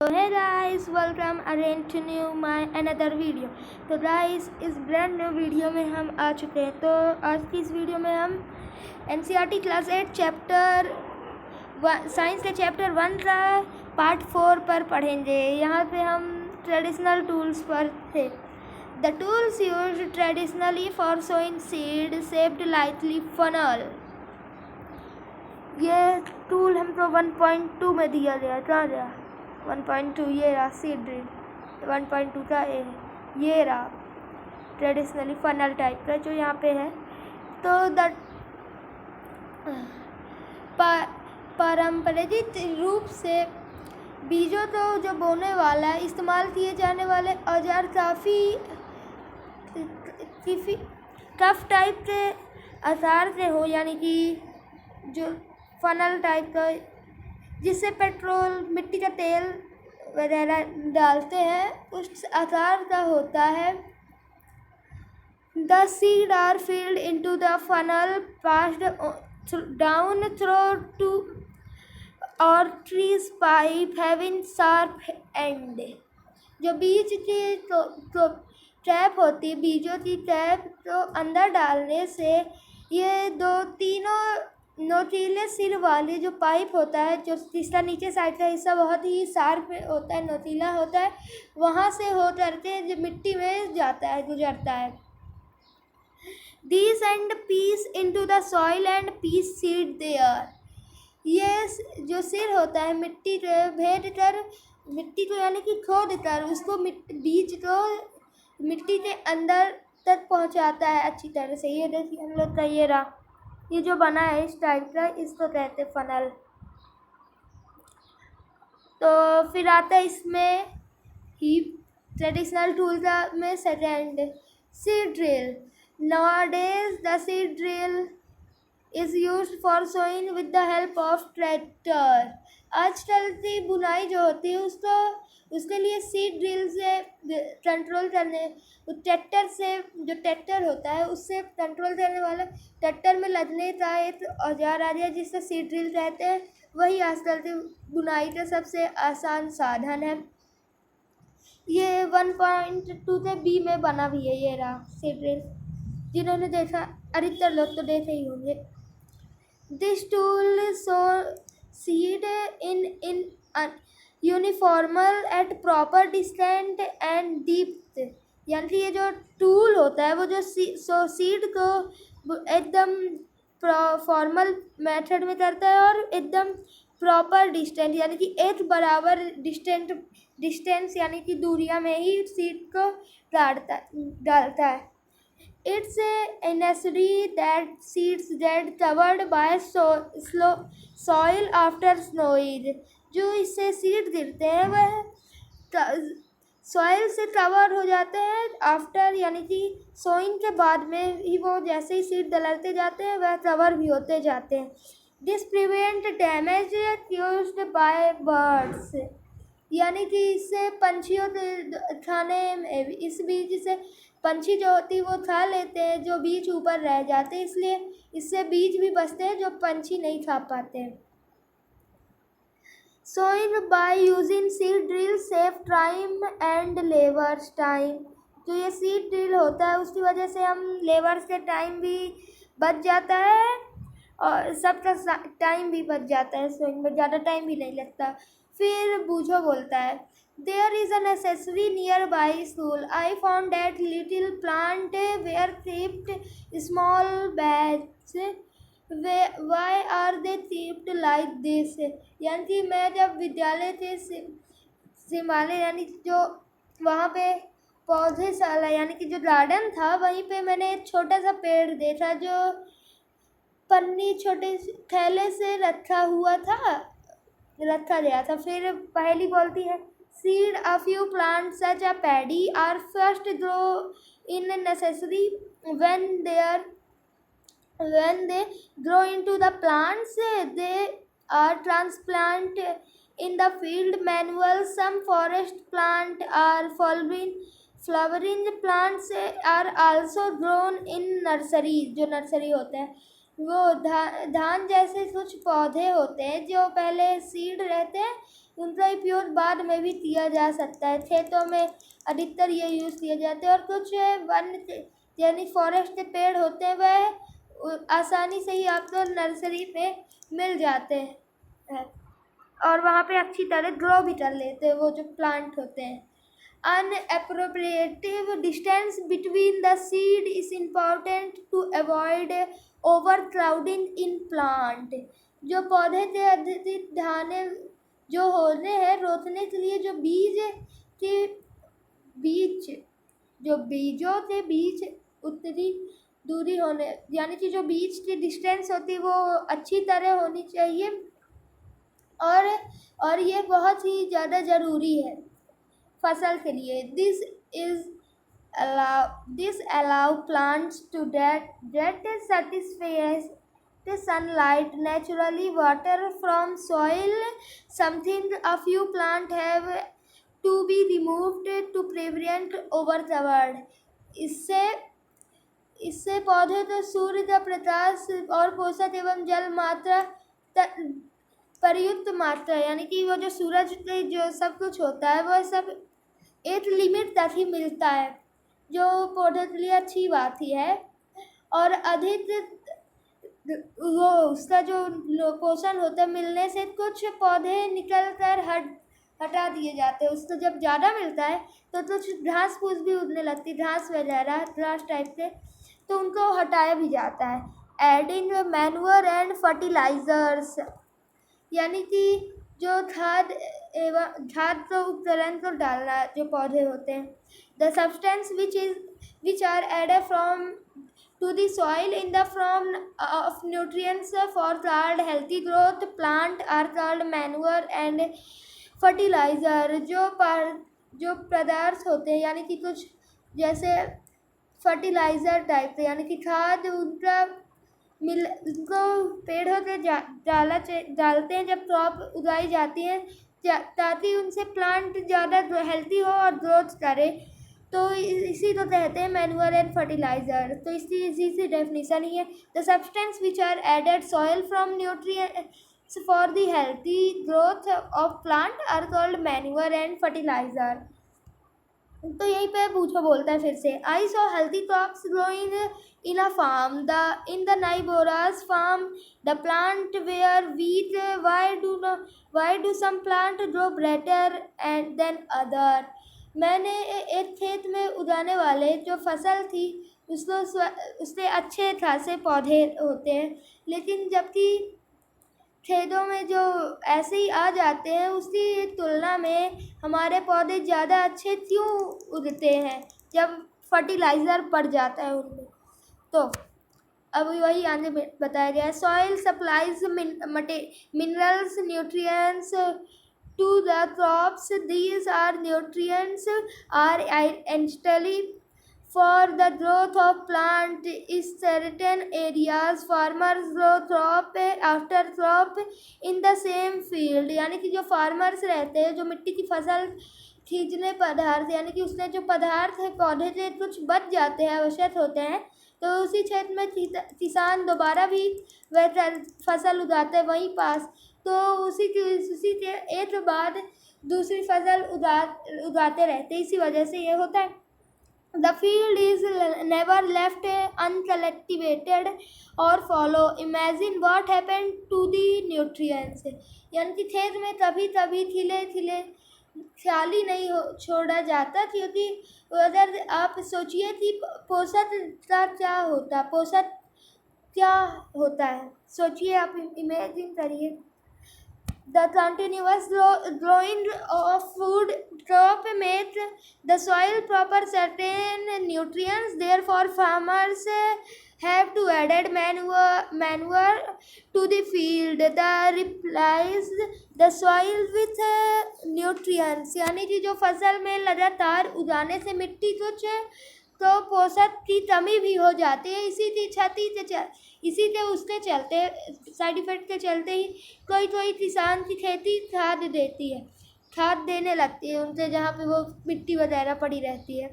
Hey guys, welcome again to my another video। तो guys इस brand new video में हम आ चुके हैं। तो आज की इस वीडियो में हम NCERT क्लास 8 चैप्टर साइंस के चैप्टर 1 का पार्ट 4 पर पढ़ेंगे। यहाँ पे हम ट्रेडिशनल टूल्स पर थे। The tools used traditionally for sowing seed shaped lightly funnel. ये टूल हमको 1.2 में दिया गया। कहाँ गया 1.2? ये रहा सीड ड्रिल 1.2 का ये रहा ट्रेडिशनली फनल टाइप का जो यहाँ पे है। तो द पारंपरिक रूप से बीजों को जो बोने वाला है इस्तेमाल किए जाने वाले औजार काफ़ी टफ टाइप के आकार के हो, यानी कि जो फनल टाइप का जिससे पेट्रोल मिट्टी का तेल वगैरह डालते हैं उस आकार का होता है। The seed are field into the funnel passed down through two और trees pipe having sharp end. जो बीज की तो टैप होती है, बीजों की टैप तो अंदर डालने से ये तीनों नोकीले सिर वाली जो पाइप होता है, जो जिसका नीचे साइड का हिस्सा बहुत ही शार्प होता है, नोकीला होता है, वहाँ से हो करके जो मिट्टी में जाता है, गुजरता है। These and piece into the soil and piece seed there। ये जो सिर होता है मिट्टी को भेद कर, मिट्टी को यानी कि खोद कर उसको बीज को मिट्टी के अंदर तक पहुँचाता है अच्छी तरह से। ये देखिए हम लोग का ये जो बना है इस टाइप का, इसको कहते हैं फनल। तो फिर आता है इसमें ही ट्रेडिशनल टूल का में second seed drill. Nowadays the seed drill is used for sowing with the help of tractor। आजकल की बुनाई जो होती है उसके लिए सीड ड्रिल से कंट्रोल करने, ट्रैक्टर से, जो ट्रैक्टर होता है उससे कंट्रोल करने वाला ट्रैक्टर में लगने का एक औजार आ गया जिससे सीड ड्रिल कहते हैं। वही आजकल की बुनाई का सबसे आसान साधन है। ये 1.2 से बी में बना भी है। ये रहा सीड ड्रिल, जिन्होंने देखा अधिकतर लोग तो देखे ही होंगे। This tool so seed in uniformly at proper distant and depth. यानी कि ये जो टूल होता है वो जो सीड को एकदम फॉर्मल मेथड में करता है और एकदम प्रॉपर डिस्टेंस यानी कि एक बराबर डिस्टेंस यानी कि दूरिया में ही सीड को डालता है। It's necessary that seeds get covered by soil after snowing। जो इससे सीड गिरते हैं वह सॉइल से कवर हो जाते हैं आफ्टर, यानी कि सोइंग के बाद में ही वो जैसे ही सीड डलते जाते हैं वह कवर भी होते जाते हैं। This prevent damage caused by birds. यानी कि इससे पंछियों के खाने में इस बीज से पंछी जो होती है वो खा लेते हैं जो बीज ऊपर रह जाते हैं, इसलिए इससे बीज भी बचते हैं जो पंछी नहीं खा पाते हैं। Sowing by using seed drill save time and labours time. जो ये सीड ड्रिल होता है उसकी वजह से हम लेबर्स के टाइम भी बच जाता है और सबका टाइम भी बच जाता है। सोइंग में ज़्यादा टाइम भी नहीं लगता। फिर बूझो बोलता है There is a necessary nearby school। I found that little plant were kept small batch। Why are they kept like this? यानी कि मैं जब विद्यालय थे सिमाले यानी जो वहाँ पे पौधेशाला यानी कि जो गार्डन था वहीं पे मैंने एक छोटा सा पेड़ देखा जो पन्नी छोटे थैले से रखा गया था। फिर पहली बोलती है Seed a few plants such as paddy are first grow in necessary when they grow into the plants they are transplanted in the field manual। Some forest plant are flowering plants are also grown in nursery। जो nursery होते हैं वो धान जैसे कुछ पौधे होते हैं जो पहले सीड रहते हैं उनका उपयोग बाद में भी किया जा सकता है। खेतों में अधिकतर ये यूज़ किए जाते हैं। और कुछ वन यानी फॉरेस्ट के पेड़ होते हैं, वह आसानी से ही आपको नर्सरी में मिल जाते हैं और वहाँ पे अच्छी तरह ग्रो भी कर लेते हैं वो जो प्लांट होते हैं। Unappropriative distance between the seed is important to avoid overcrowding in plant। जो पौधे के अधिक दाने जो होने हैं रोकने के लिए जो बीजों के बीच उतनी दूरी होने यानी कि जो बीज की डिस्टेंस होती है वो अच्छी तरह होनी चाहिए और ये बहुत ही ज़्यादा ज़रूरी है फसल के लिए। This allow plants to get satisfies the sunlight naturally, water from soil, something a few plants have to be removed to prevent overcover। इससे पौधे को सूर्य का प्रकाश और पोषक एवं जल मात्रा पर्याप्त मात्रा यानी कि वो जो सूरज के जो सब कुछ होता है वो सब एक लिमिट तक ही मिलता है, जो पौधे के लिए अच्छी बात ही है। और अधिक वो उसका जो पोषण होता है मिलने से कुछ पौधे निकल कर हटा दिए जाते हैं। उसको जब ज़्यादा मिलता है तो कुछ घास फूस भी उगने लगती है, घास वगैरह घास टाइप के, तो उनको हटाया भी जाता है। एडिंग मैन्योर एंड फर्टिलाइजर्स यानी कि जो खाद को उपकरण को डालना जो पौधे होते हैं। The substance which are added from to the soil in the form of nutrients for called healthy growth plant are called manure and fertiliser. जो पदार्थ होते हैं यानी कि कुछ जैसे फर्टिलाइज़र टाइप के यानी कि खाद उनको पेड़ों के डालते हैं जब क्रॉप उगाई जाती है ताकि उनसे प्लांट ज़्यादा हेल्थी हो और ग्रोथ करे, तो इसी को कहते हैं मैन्योर एंड फर्टिलाइज़र। तो इसी से डेफिनेशन ही है। The substance which are added soil from nutrients for the healthy growth of plant are called manure and fertiliser. तो यहीं पे पूछो बोलता है फिर से। I saw healthy crops growing in a farm in the neighbour's farm the plant where wheat why do some plant grow better and then other. मैंने एक खेत में उगाने वाले जो फसल थी उससे अच्छे खासे पौधे होते हैं, लेकिन जबकि खेतों में जो ऐसे ही आ जाते हैं उसकी तुलना में हमारे पौधे ज़्यादा अच्छे क्यों उगते हैं जब फर्टिलाइज़र पड़ जाता है उनमें। तो अब वही आगे बताया गया है। Soil supplies minerals nutrients to the crops. These are nutrients are essentially for the growth of plant in certain areas। farmers grow crop after crop in the same field। यानी कि जो फार्मर्स रहते हैं जो मिट्टी की फसल खींचने पदार्थ यानी कि उसमें जो पदार्थ है पौधे से कुछ बच जाते हैं आवश्यक होते हैं, तो उसी क्षेत्र में किसान दोबारा भी वह फसल उगाते हैं वहीं पास, तो उसी के एक बाद दूसरी फसल उगाते रहते हैं। इसी वजह से ये होता है। The field is never left uncultivated or follow। Imagine what happened to the nutrients। यानी कि खेत में कभी खिले खाली नहीं छोड़ा जाता, क्योंकि अगर आप सोचिए कि पोषक क्या होता है, सोचिए आप इमेजिन करिए। The continuous growing of food crop makes the soil proper certain nutrients, therefore farmers have to add manure to the field that replies the soil with nutrients। यानी कि जो फसल में लगातार उगाने से मिट्टी कुछ तो पोषक की कमी भी हो जाती है। इसी के उसके चलते साइड इफेक्ट के चलते ही कोई किसान की खेती खाद देने लगती है उनसे जहाँ पे वो मिट्टी वगैरह पड़ी रहती है।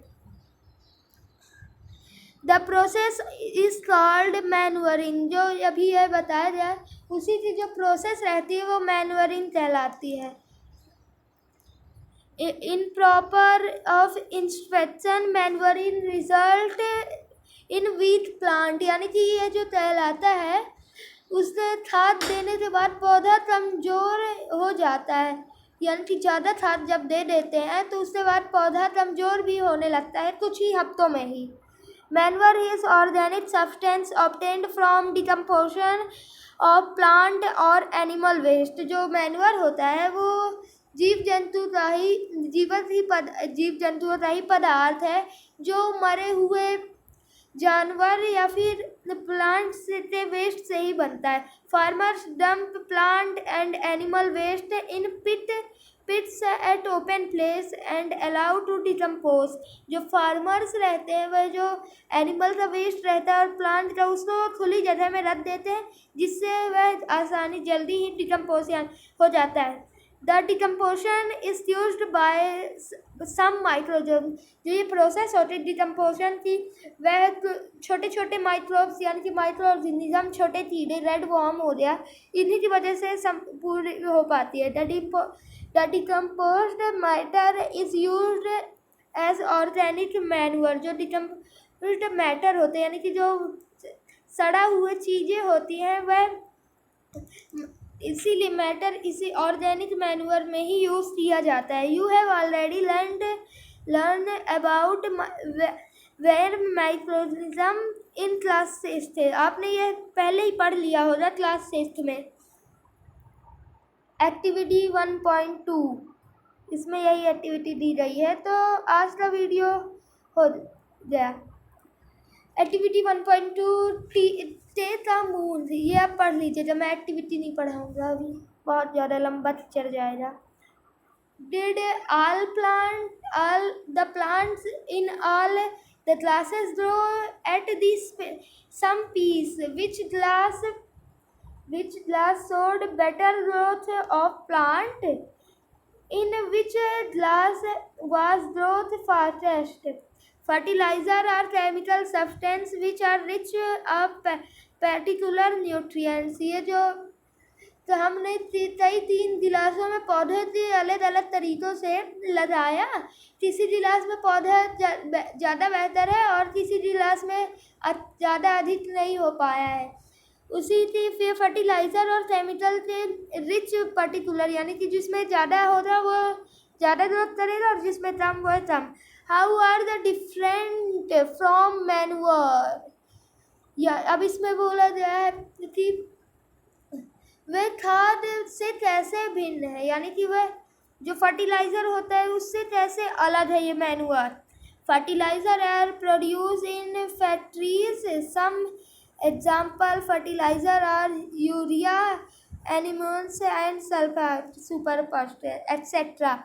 The process is called manuring. जो अभी है बताया गया उसी की जो प्रोसेस रहती है वो मैन्योरिंग कहलाती है। improper of inspection manure in result in wheat plant, यानी कि ये जो कहलाता है उससे खाद देने के बाद पौधा कमज़ोर हो जाता है, यानी कि ज़्यादा खाद जब दे देते हैं तो उसके बाद पौधा कमज़ोर भी होने लगता है कुछ ही हफ्तों में ही। Manure is organic substance obtained from decomposition of plant और एनिमल वेस्ट। जो मैन्योर होता है वो जीव जंतुओं का ही पदार्थ है जो मरे हुए जानवर या फिर प्लांट से वेस्ट से ही बनता है। Farmers dump plant and animal waste in pits at open place and allow to decompose. जो फार्मर्स रहते हैं वह जो एनिमल का वेस्ट रहता है और प्लांट का उसको खुली जगह में रख देते हैं जिससे वह आसानी जल्दी ही डिकम्पोजिशन हो जाता है। The decomposition is used by some microgerm. जो ये प्रोसेस होती है डिकम्पोजिशन की वह छोटे छोटे माइक्रोब्स यानी कि माइक्रो ऑर्गेनिज्म, छोटे कीड़े, रेड वॉर्म हो गया, इन्हीं की वजह से पूरी हो पाती है। The decomposed matter is used as organic manure. जो डिकम्पोज्ड मैटर होते हैं यानी कि जो सड़ा हुए चीज़ें होती हैं वह इसीलिए मैटर इसी ऑर्गेनिक मैन्योर में ही यूज़ किया जाता है। You have already learn about where microorganism in class 6। आपने ये पहले ही पढ़ लिया होगा क्लास 6 में। एक्टिविटी 1.2 इसमें यही एक्टिविटी दी गई है। तो आज का वीडियो हो गया। एक्टिविटी 1.2 टेक अ मून, ये आप पढ़ लीजिए जब मैं एक्टिविटी नहीं पढ़ाऊँगा, अभी बहुत ज़्यादा लंबा चल जाएगा। Did all the plants in all the classes grow at this some piece? Which class showed better growth of plant? In which class was growth fastest? Fertilizer are chemical substance which are rich of particular nutrients। ये जो तो हमने कई 3 गिलासों में पौधे के अलग अलग तरीक़ों से लगाया। किसी गिलास में पौधा ज़्यादा बेहतर है और किसी गिलास में ज़्यादा अधिक नहीं हो पाया है। उसी की फिर फर्टिलाइज़र और केमिकल के रिच पर्टिकुलर यानी कि जिसमें ज़्यादा होगा वो ज़्यादा ग्रोथ करेगा और जिसमें कम वो कम। How are the different from manure. या अब इसमें बोला गया है कि वह खाद से कैसे भिन्न है, यानी कि वह जो फर्टिलाइज़र होता है उससे कैसे अलग है ये manure. Fertiliser are produce in factories. Some example fertiliser are urea, animals and sulphur, super phosphate etcetera.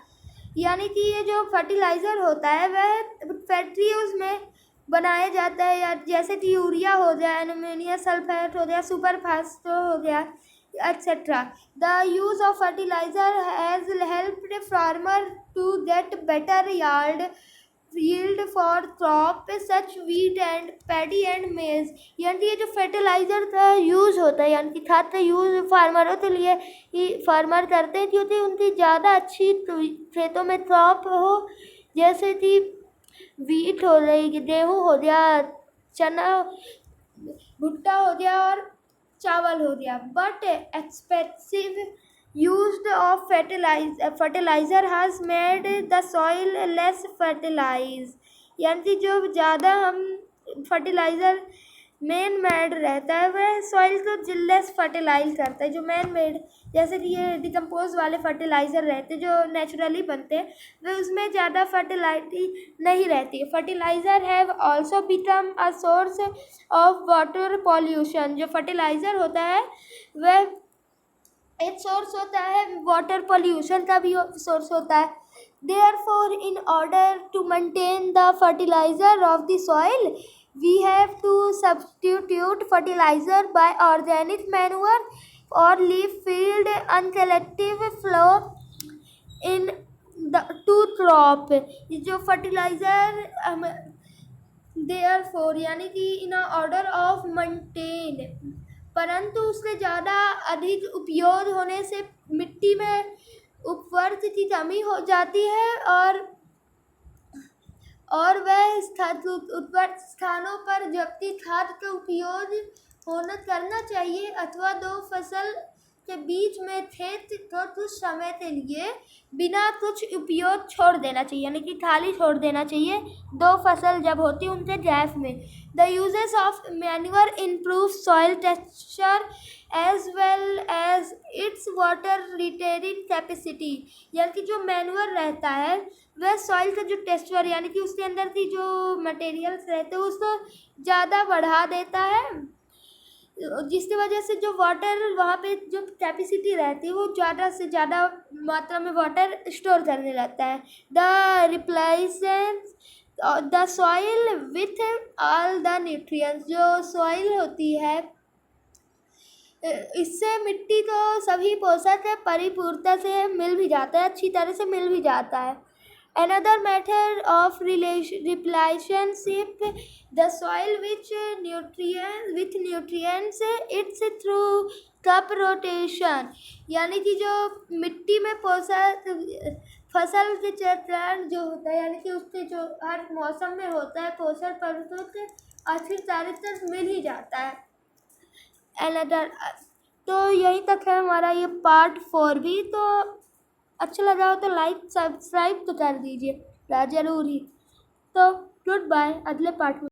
यानी कि ये जो फर्टिलाइज़र होता है वह फैक्ट्रीज में बनाया जाता है, या जैसे कि यूरिया हो गया, एल्युमिनियम सल्फेट हो गया, सुपर फास्फेट हो गया, etc. The use of fertilizer has helped farmer to get better yield for crop such wheat and paddy and maize। यानी ये जो फर्टिलाइज़र का यूज़ होता है यानी कि खाद का यूज़ फार्मरों के लिए ही फार्मर करते हैं क्योंकि उनकी ज़्यादा अच्छी खेतों में क्रॉप हो, जैसे कि वीट हो रही, गेहूँ हो गया, चना, भुट्टा हो गया और चावल हो गया। But expensive use of fertiliser has made the soil less fertilise. यानी कि जो ज़्यादा हम फर्टिलाइज़र मेन मेड रहता है वह सॉइल को लेस फर्टिलाइज करता है। जो मैन मेड जैसे कि ये डिकम्पोज वाले फर्टिलाइज़र रहते हैं जो नेचुरली बनते हैं वह उसमें ज़्यादा फर्टिलाइटी नहीं रहती है। Fertiliser have also become a source of water pollution. जो फर्टिलाइज़र होता है वह एक सोर्स होता है वाटर पॉल्यूशन का भी सोर्स होता है। Therefore, in order to maintain the fertilizer of the soil, we have to substitute fertilizer by organic manure or leave field uncollective flow in the to crop। जो fertiliser therefore यानी कि in order of maintain, परंतु उससे ज़्यादा अधिक उपयोग होने से मिट्टी में उपवर्त की कमी हो जाती है और वह उपवर्त स्थानों पर जबकि खाद का उपयोग करना चाहिए अथवा दो फसल के बीच में खेत को कुछ समय के लिए बिना कुछ उपयोग छोड़ देना चाहिए, यानी कि खाली छोड़ देना चाहिए दो फसल जब होती उनके गैप में। The uses of manure improve soil texture as well as its water retaining capacity, यानी कि जो मैन्योर रहता है वह सॉइल का जो टेक्सचर यानी कि उसके अंदर की जो मटेरियल्स रहते हैं उसको ज़्यादा बढ़ा देता है, जिसकी वजह से जो वाटर वहाँ पे जो कैपेसिटी रहती है वो ज़्यादा से ज़्यादा मात्रा में वाटर स्टोर करने लगता है। The replenishes the soil with all the nutrients, जो सॉइल होती है इससे मिट्टी को सभी पोषक परिपूर्णता से मिल भी जाता है, अच्छी तरह से मिल भी जाता है। Another method of relationship the soil with nutrients it's through crop rotation, यानी कि जो मिट्टी में पोषक फसल के चक्रण जो होता है यानी कि उसके जो हर मौसम में होता है पोषक तत्वों के अच्छी तरह से मिल ही जाता है। Another तो यहीं तक है हमारा ये पार्ट 4 भी। तो अच्छा लगा हो तो लाइक सब्सक्राइब तो कर दीजिए ज़रूर ही। तो गुड बाय, अगले पार्ट में